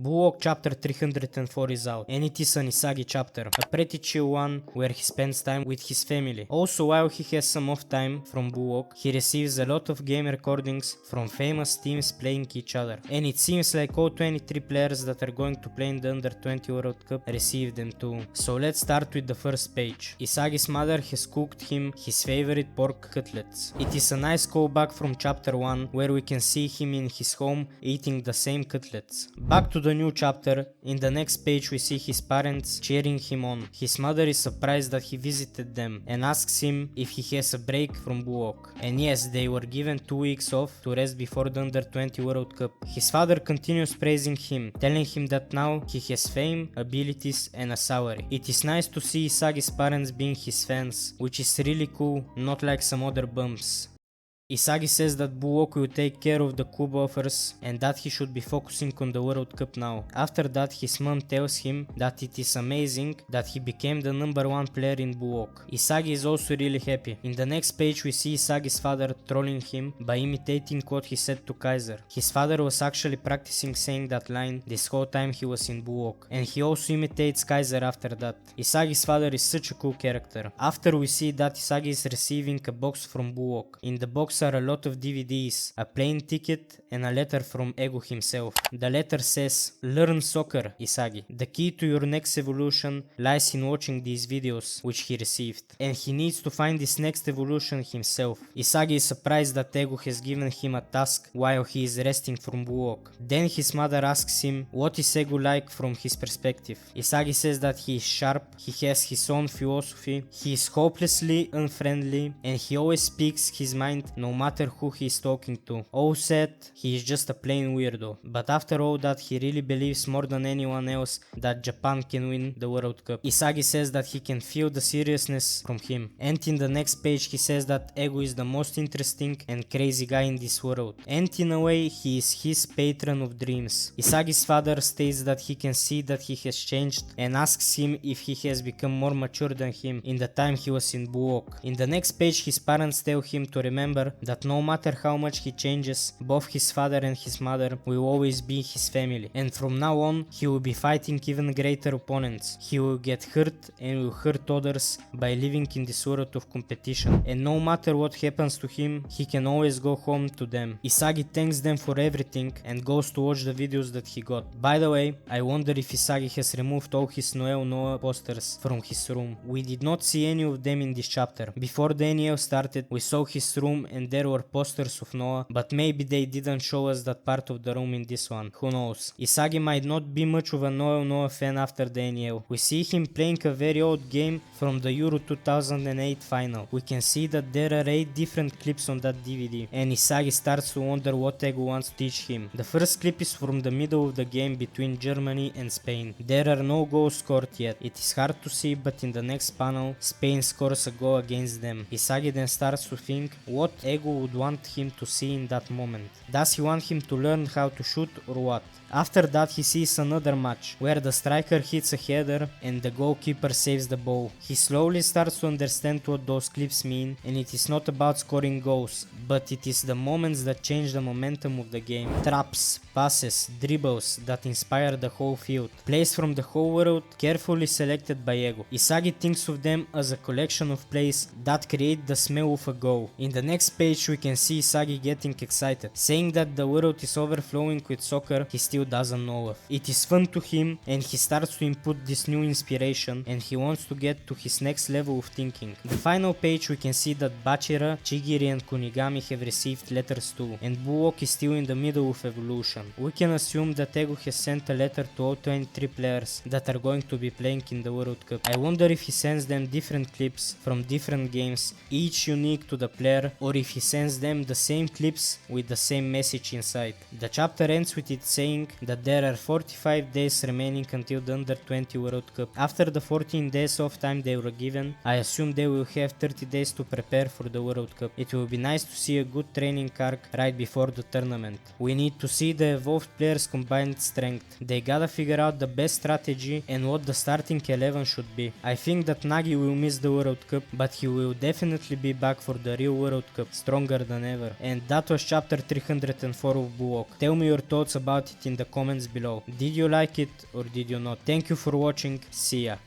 Bullwalk chapter 304 is out, and it is an Isagi chapter, a pretty chill one where he spends time with his family. Also, while he has some off time from Bullwalk, he receives a lot of game recordings from famous teams playing each other, and it seems like all 23 players that are going to play in the Under 20 World Cup receive them too. So let's start with the first page. Isagi's mother has cooked him his favorite pork cutlets. It is a nice callback from chapter 1 where we can see him in his home eating the same cutlets. Back to the new chapter. In the next page we see his parents cheering him on. His mother is surprised that he visited them and asks him if he has a break from Bullwalk. And yes, they were given 2 weeks off to rest before the Under 20 World Cup. His father continues praising him, telling him that now he has fame, abilities and a salary. It is nice to see Isagi's parents being his fans, which is really cool, not like some other bumps. Isagi says that Bullwalk will take care of the Cube offers and that he should be focusing on the World Cup now. After that, his mom tells him that it is amazing that he became the #1 player in Bullwalk. Isagi is also really happy. In the next page we see Isagi's father trolling him by imitating what he said to Kaiser. His father was actually practicing saying that line this whole time he was in Bullwalk, and he also imitates Kaiser after that. Isagi's father is such a cool character. After we see that Isagi is receiving a box from Bullwalk. In the box are a lot of DVDs, a plane ticket and a letter from Ego himself. The letter says, "Learn soccer, Isagi. The key to your next evolution lies in watching these videos," which he received. And he needs to find this next evolution himself. Isagi is surprised that Ego has given him a task while he is resting from Bullwalk. Then his mother asks him what is Ego like from his perspective. Isagi says that he is sharp, he has his own philosophy, he is hopelessly unfriendly, and he always speaks his mind no matter who he is talking to. All said, he is just a plain weirdo. But after all that, he really believes more than anyone else that Japan can win the World Cup. Isagi says that he can feel the seriousness from him. And in the next page he says that Ego is the most interesting and crazy guy in this world. And in a way, he is his patron of dreams. Isagi's father states that he can see that he has changed and asks him if he has become more mature than him in the time he was in Bullwalk. In the next page his parents tell him to remember that no matter how much he changes, both his father and his mother will always be his family. And from now on, he will be fighting even greater opponents. He will get hurt and will hurt others by living in this world of competition. And no matter what happens to him, he can always go home to them. Isagi thanks them for everything and goes to watch the videos that he got. By the way, I wonder if Isagi has removed all his Noel Noah posters from his room. We did not see any of them in this chapter. Before the NL started, we saw his room and there were posters of Noah, but maybe they didn't show us that part of the room in this one. Who knows? Isagi might not be much of a Noah fan after the NL. We see him playing a very old game from the Euro 2008 final. We can see that there are 8 different clips on that DVD, and Isagi starts to wonder what Ego wants to teach him. The first clip is from the middle of the game between Germany and Spain. There are no goals scored yet. It is hard to see, but in the next panel, Spain scores a goal against them. Isagi then starts to think what Ego would want him to see in that moment. Does he want him to learn how to shoot or what? After that he sees another match where the striker hits a header and the goalkeeper saves the ball. He slowly starts to understand what those clips mean, and it is not about scoring goals, but it is the moments that change the momentum of the game. Traps, passes, dribbles that inspire the whole field. Plays from the whole world carefully selected by Ego. Isagi thinks of them as a collection of plays that create the smell of a goal. In the next page we can see Isagi getting excited, saying that the world is overflowing with soccer he still doesn't know of. It is fun to him and he starts to input this new inspiration and he wants to get to his next level of thinking. The final page we can see that Bachira, Chigiri and Kunigami have received letters too, and Bullwalk is still in the middle of evolution. We can assume that Ego has sent a letter to all 23 players that are going to be playing in the World Cup. I wonder if he sends them different clips from different games, each unique to the player, or if he sends them the same clips with the same message inside. The chapter ends with it saying that there are 45 days remaining until the Under 20 World Cup. After the 14 days off time they were given, I assume they will have 30 days to prepare for the World Cup. It will be nice to see a good training arc right before the tournament. We need to see the evolved players' combined strength. They gotta figure out the best strategy and what the starting 11 should be. I think that Nagi will miss the World Cup, but he will definitely be back for the real World Cup, stronger than ever. And that was chapter 304 of Bullwalk. Tell me your thoughts about it in in the comments below. Did you like it or did you not? Thank you for watching, see ya.